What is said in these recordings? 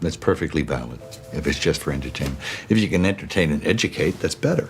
That's perfectly valid if it's just for entertainment. If you can entertain and educate, that's better.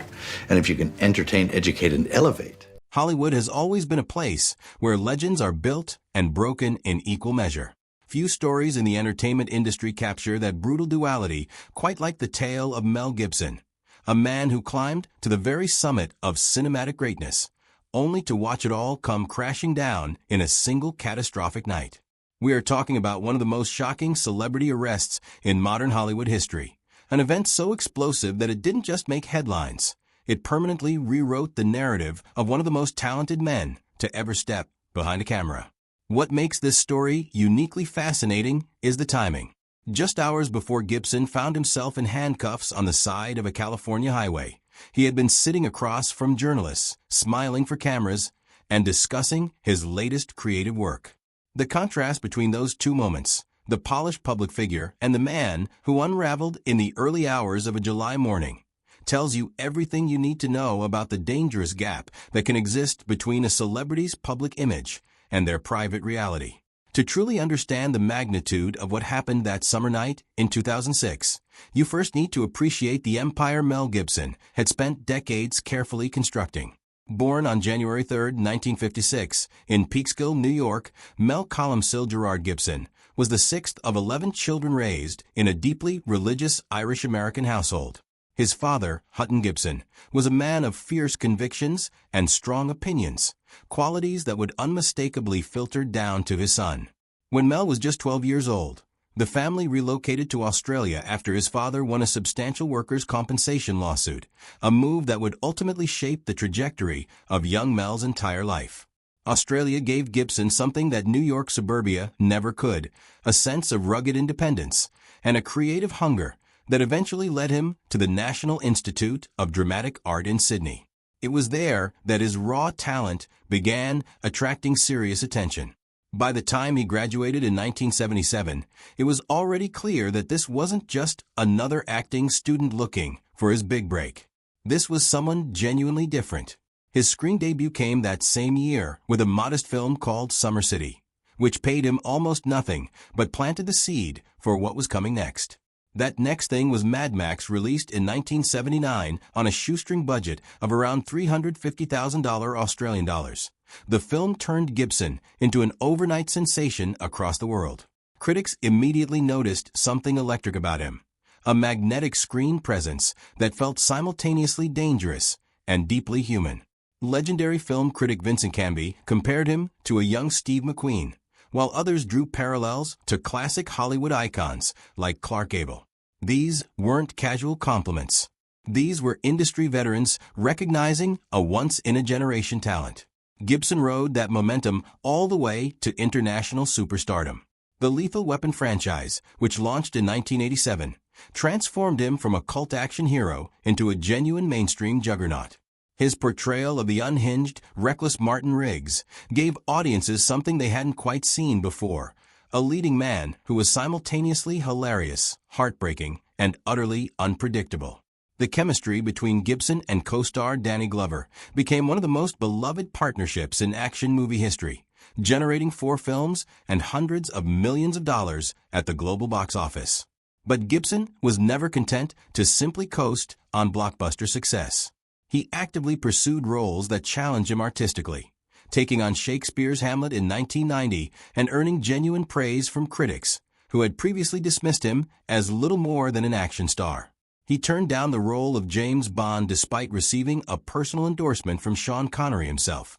And if you can entertain, educate, and elevate. Hollywood has always been a place where legends are built and broken in equal measure. Few stories in the entertainment industry capture that brutal duality quite like the tale of Mel Gibson, a man who climbed to the very summit of cinematic greatness, only to watch it all come crashing down in a single catastrophic night. We are talking about one of the most shocking celebrity arrests in modern Hollywood history, an event so explosive that it didn't just make headlines. It permanently rewrote the narrative of one of the most talented men to ever step behind a camera. What makes this story uniquely fascinating is the timing. Just hours before Gibson found himself in handcuffs on the side of a California highway, he had been sitting across from journalists, smiling for cameras, and discussing his latest creative work. The contrast between those two moments, the polished public figure and the man who unraveled in the early hours of a July morning, tells you everything you need to know about the dangerous gap that can exist between a celebrity's public image and their private reality. To truly understand the magnitude of what happened that summer night in 2006, you first need to appreciate the empire Mel Gibson had spent decades carefully constructing. Born on January 3, 1956, in Peekskill, New York, Mel Columcille Gerard Gibson was the sixth of 11 children raised in a deeply religious Irish-American household. His father, Hutton Gibson, was a man of fierce convictions and strong opinions, qualities that would unmistakably filter down to his son. When Mel was just 12 years old, the family relocated to Australia after his father won a substantial workers' compensation lawsuit, a move that would ultimately shape the trajectory of young Mel's entire life. Australia gave Gibson something that New York suburbia never could, a sense of rugged independence and a creative hunger that eventually led him to the National Institute of Dramatic Art in Sydney. It was there that his raw talent began attracting serious attention. By the time he graduated in 1977, it was already clear that this wasn't just another acting student looking for his big break. This was someone genuinely different. His screen debut came that same year with a modest film called Summer City, which paid him almost nothing but planted the seed for what was coming next. That next thing was Mad Max, released in 1979 on a shoestring budget of around $350,000 Australian dollars. The film turned Gibson into an overnight sensation across the world. Critics immediately noticed something electric about him, a magnetic screen presence that felt simultaneously dangerous and deeply human. Legendary film critic Vincent Canby compared him to a young Steve McQueen, while others drew parallels to classic Hollywood icons like Clark Gable. These weren't casual compliments. These were industry veterans recognizing a once-in-a-generation talent. Gibson rode that momentum all the way to international superstardom. The Lethal Weapon franchise, which launched in 1987, transformed him from a cult action hero into a genuine mainstream juggernaut. His portrayal of the unhinged, reckless Martin Riggs gave audiences something they hadn't quite seen before, a leading man who was simultaneously hilarious, heartbreaking, and utterly unpredictable. The chemistry between Gibson and co-star Danny Glover became one of the most beloved partnerships in action movie history, generating 4 films and hundreds of millions of dollars at the global box office. But Gibson was never content to simply coast on blockbuster success. He actively pursued roles that challenged him artistically, taking on Shakespeare's Hamlet in 1990 and earning genuine praise from critics who had previously dismissed him as little more than an action star. He turned down the role of James Bond despite receiving a personal endorsement from Sean Connery himself,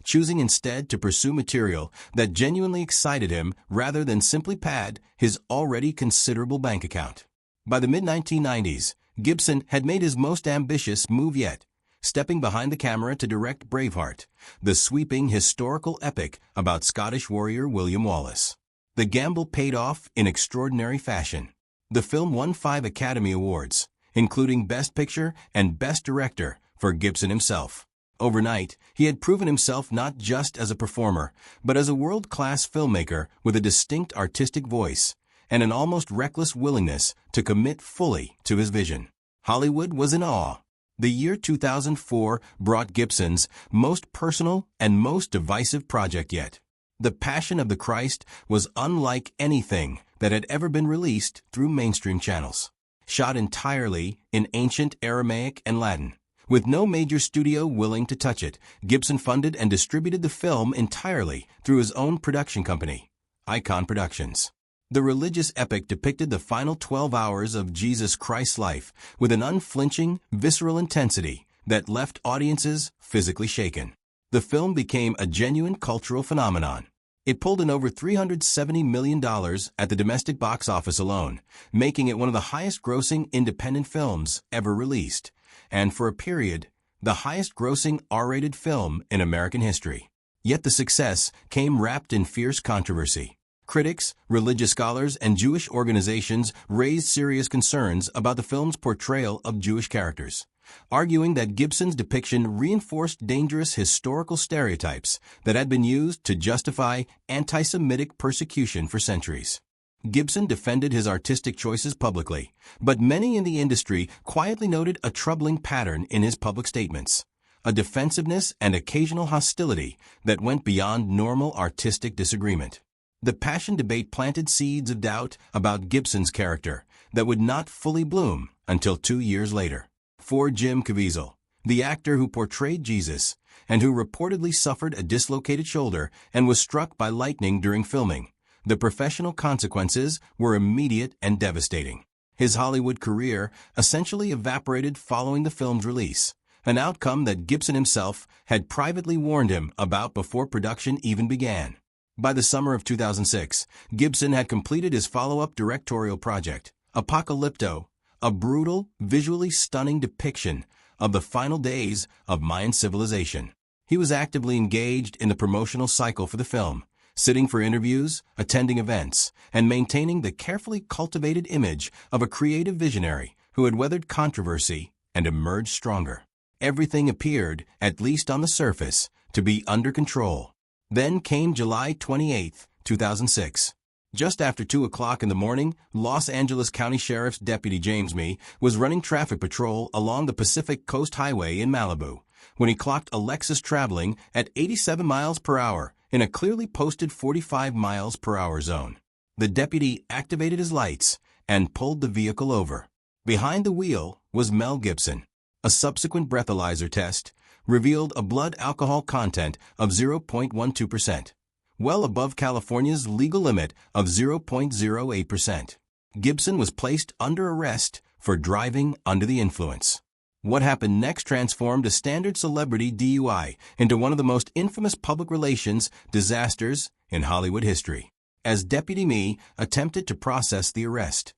choosing instead to pursue material that genuinely excited him rather than simply pad his already considerable bank account. By the mid-1990s, Gibson had made his most ambitious move yet, stepping behind the camera to direct Braveheart, the sweeping historical epic about Scottish warrior William Wallace. The gamble paid off in extraordinary fashion. The film won 5 Academy Awards, including Best Picture and Best Director for Gibson himself. Overnight, he had proven himself not just as a performer, but as a world-class filmmaker with a distinct artistic voice and an almost reckless willingness to commit fully to his vision. Hollywood was in awe. The year 2004 brought Gibson's most personal and most divisive project yet. The Passion of the Christ was unlike anything that had ever been released through mainstream channels. Shot entirely in ancient Aramaic and Latin. With no major studio willing to touch it, Gibson funded and distributed the film entirely through his own production company, Icon Productions. The religious epic depicted the final 12 hours of Jesus Christ's life with an unflinching, visceral intensity that left audiences physically shaken. The film became a genuine cultural phenomenon. It pulled in over $370 million at the domestic box office alone, making it one of the highest-grossing independent films ever released, and for a period, the highest-grossing R-rated film in American history. Yet the success came wrapped in fierce controversy. Critics, religious scholars, and Jewish organizations raised serious concerns about the film's portrayal of Jewish characters, arguing that Gibson's depiction reinforced dangerous historical stereotypes that had been used to justify anti-Semitic persecution for centuries. Gibson defended his artistic choices publicly, but many in the industry quietly noted a troubling pattern in his public statements, a defensiveness and occasional hostility that went beyond normal artistic disagreement. The passion debate planted seeds of doubt about Gibson's character that would not fully bloom until 2 years later. For Jim Caviezel, the actor who portrayed Jesus and who reportedly suffered a dislocated shoulder and was struck by lightning during filming, the professional consequences were immediate and devastating. His Hollywood career essentially evaporated following the film's release, an outcome that Gibson himself had privately warned him about before production even began. By the summer of 2006, Gibson had completed his follow-up directorial project, Apocalypto, a brutal, visually stunning depiction of the final days of Mayan civilization. He was actively engaged in the promotional cycle for the film, sitting for interviews, attending events, and maintaining the carefully cultivated image of a creative visionary who had weathered controversy and emerged stronger. Everything appeared, at least on the surface, to be under control. Then came July 28, 2006. Just after 2 o'clock in the morning, Los Angeles County Sheriff's Deputy James Mee was running traffic patrol along the Pacific Coast Highway in Malibu when he clocked a Lexus traveling at 87 miles per hour in a clearly posted 45 miles per hour zone. The deputy activated his lights and pulled the vehicle over. Behind the wheel was Mel Gibson. A subsequent breathalyzer test revealed a blood alcohol content of 0.12%. Well above California's legal limit of 0.08%. Gibson was placed under arrest for driving under the influence. What happened next transformed a standard celebrity DUI into one of the most infamous public relations disasters in Hollywood history. As Deputy Mee attempted to process the arrest,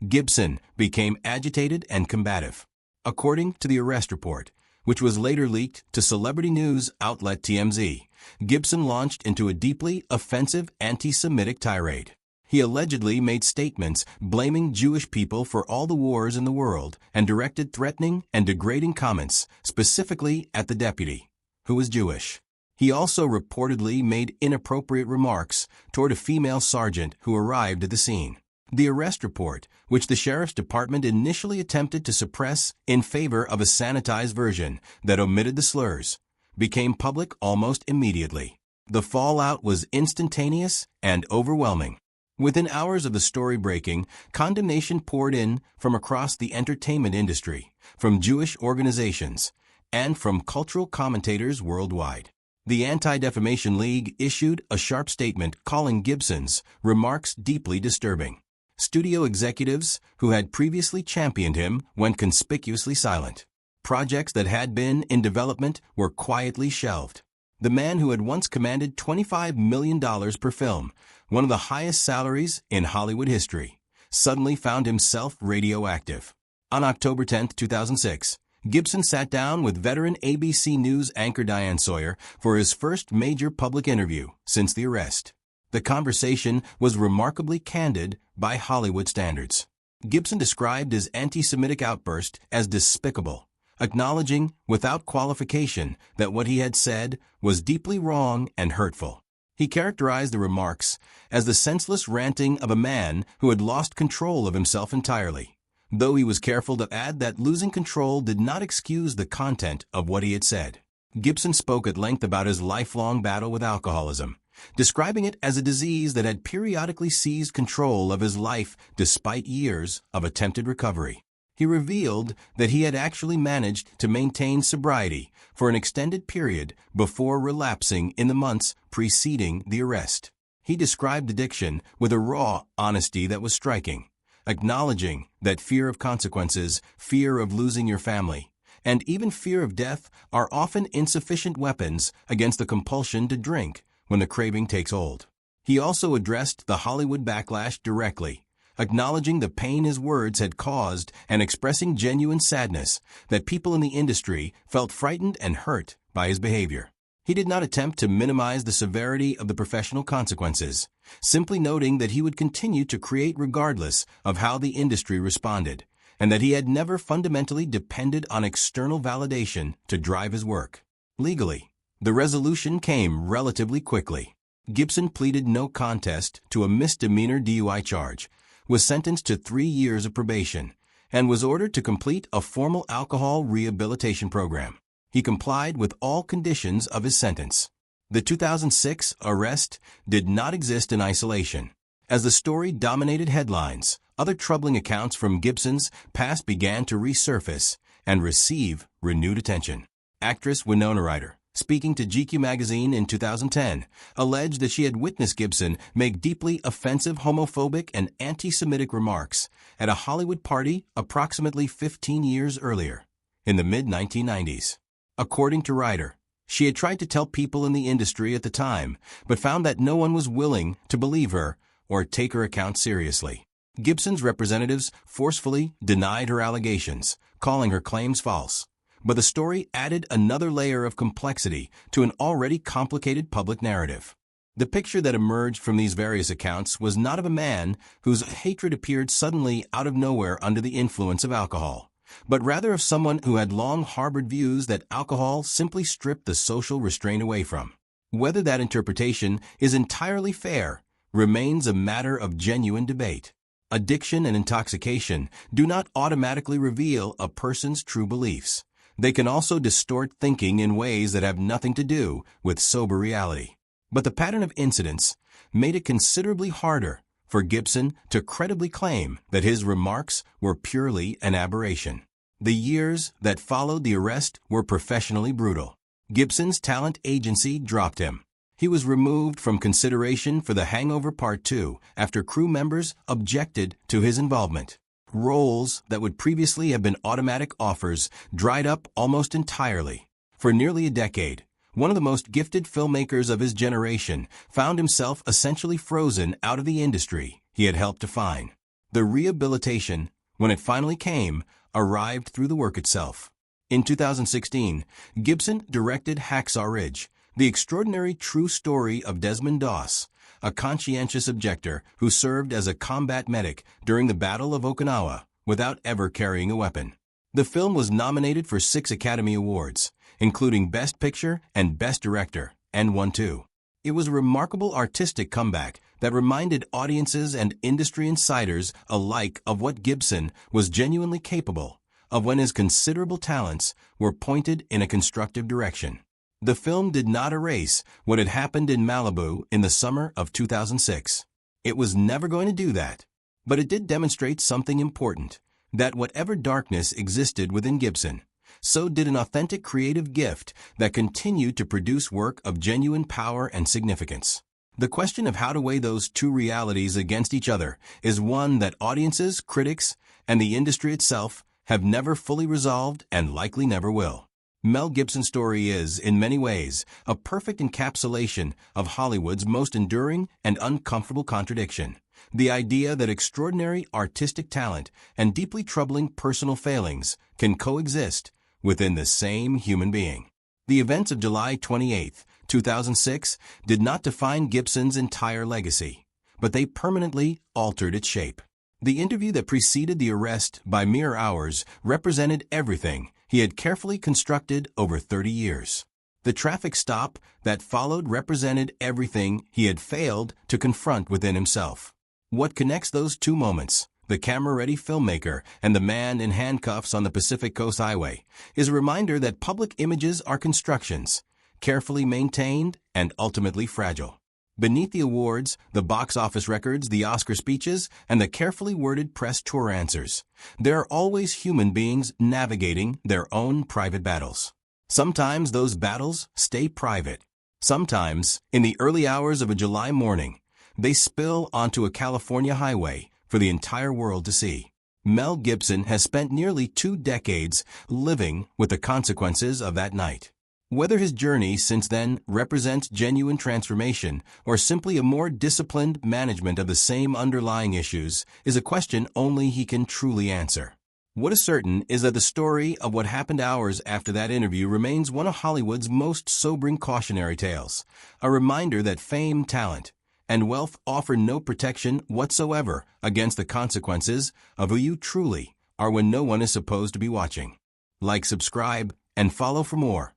Gibson became agitated and combative. According to the arrest report, which was later leaked to celebrity news outlet TMZ, Gibson launched into a deeply offensive anti-Semitic tirade. He allegedly made statements blaming Jewish people for all the wars in the world and directed threatening and degrading comments specifically at the deputy, who was Jewish. He also reportedly made inappropriate remarks toward a female sergeant who arrived at the scene. The arrest report, which the sheriff's department initially attempted to suppress in favor of a sanitized version that omitted the slurs, became public almost immediately. The fallout was instantaneous and overwhelming. Within hours of the story breaking, condemnation poured in from across the entertainment industry, from Jewish organizations, and from cultural commentators worldwide. The Anti-Defamation League issued a sharp statement calling Gibson's remarks deeply disturbing. Studio executives who had previously championed him went conspicuously silent. Projects that had been in development were quietly shelved. The man who had once commanded $25 million per film, one of the highest salaries in Hollywood history, suddenly found himself radioactive. On October 10, 2006, Gibson sat down with veteran ABC News anchor Diane Sawyer for his first major public interview since the arrest. The conversation was remarkably candid by Hollywood standards. Gibson described his anti-Semitic outburst as despicable, acknowledging without qualification that what he had said was deeply wrong and hurtful. He characterized the remarks as the senseless ranting of a man who had lost control of himself entirely, though he was careful to add that losing control did not excuse the content of what he had said. Gibson spoke at length about his lifelong battle with alcoholism, describing it as a disease that had periodically seized control of his life despite years of attempted recovery. He revealed that he had actually managed to maintain sobriety for an extended period before relapsing in the months preceding the arrest. He described addiction with a raw honesty that was striking, acknowledging that fear of consequences, fear of losing your family, and even fear of death are often insufficient weapons against the compulsion to drink when the craving takes hold. He also addressed the Hollywood backlash directly, acknowledging the pain his words had caused and expressing genuine sadness that people in the industry felt frightened and hurt by his behavior. He did not attempt to minimize the severity of the professional consequences, simply noting that he would continue to create regardless of how the industry responded, and that he had never fundamentally depended on external validation to drive his work. Legally, the resolution came relatively quickly. Gibson pleaded no contest to a misdemeanor DUI charge, was sentenced to 3 years of probation, and was ordered to complete a formal alcohol rehabilitation program. He complied with all conditions of his sentence. The 2006 arrest did not exist in isolation. As the story dominated headlines, other troubling accounts from Gibson's past began to resurface and receive renewed attention. Actress Winona Ryder, speaking to GQ magazine in 2010, alleged that she had witnessed Gibson make deeply offensive homophobic and anti-Semitic remarks at a Hollywood party approximately 15 years earlier, in the mid-1990s. According to Ryder, she had tried to tell people in the industry at the time, but found that no one was willing to believe her or take her account seriously. Gibson's representatives forcefully denied her allegations, calling her claims false. But the story added another layer of complexity to an already complicated public narrative. The picture that emerged from these various accounts was not of a man whose hatred appeared suddenly out of nowhere under the influence of alcohol, but rather of someone who had long harbored views that alcohol simply stripped the social restraint away from. Whether that interpretation is entirely fair remains a matter of genuine debate. Addiction and intoxication do not automatically reveal a person's true beliefs. They can also distort thinking in ways that have nothing to do with sober reality. But the pattern of incidents made it considerably harder for Gibson to credibly claim that his remarks were purely an aberration. The years that followed the arrest were professionally brutal. Gibson's talent agency dropped him. He was removed from consideration for The Hangover Part 2 after crew members objected to his involvement. Roles that would previously have been automatic offers dried up almost entirely. For nearly a decade, one of the most gifted filmmakers of his generation found himself essentially frozen out of the industry he had helped define. The rehabilitation, when it finally came, arrived through the work itself. In 2016, Gibson directed Hacksaw Ridge, the extraordinary true story of Desmond Doss, a conscientious objector who served as a combat medic during the Battle of Okinawa without ever carrying a weapon. The film was nominated for 6 Academy Awards, including Best Picture and Best Director, and won 2. It was a remarkable artistic comeback that reminded audiences and industry insiders alike of what Gibson was genuinely capable of when his considerable talents were pointed in a constructive direction. The film did not erase what had happened in Malibu in the summer of 2006. It was never going to do that. But it did demonstrate something important, that whatever darkness existed within Gibson, so did an authentic creative gift that continued to produce work of genuine power and significance. The question of how to weigh those two realities against each other is one that audiences, critics, and the industry itself have never fully resolved and likely never will. Mel Gibson's story is, in many ways, a perfect encapsulation of Hollywood's most enduring and uncomfortable contradiction: the idea that extraordinary artistic talent and deeply troubling personal failings can coexist within the same human being. The events of July 28, 2006 did not define Gibson's entire legacy, but they permanently altered its shape. The interview that preceded the arrest by mere hours represented everything he had carefully constructed over 30 years. The traffic stop that followed represented everything he had failed to confront within himself. What connects those two moments, the camera-ready filmmaker and the man in handcuffs on the Pacific Coast Highway, is a reminder that public images are constructions, carefully maintained and ultimately fragile. Beneath the awards, the box office records, the Oscar speeches, and the carefully worded press tour answers, there are always human beings navigating their own private battles. Sometimes those battles stay private. Sometimes, in the early hours of a July morning, they spill onto a California highway for the entire world to see. Mel Gibson has spent nearly 2 decades living with the consequences of that night. Whether his journey since then represents genuine transformation or simply a more disciplined management of the same underlying issues is a question only he can truly answer. What is certain is that the story of what happened hours after that interview remains one of Hollywood's most sobering cautionary tales, a reminder that fame, talent, and wealth offer no protection whatsoever against the consequences of who you truly are when no one is supposed to be watching. Like, subscribe, and follow for more.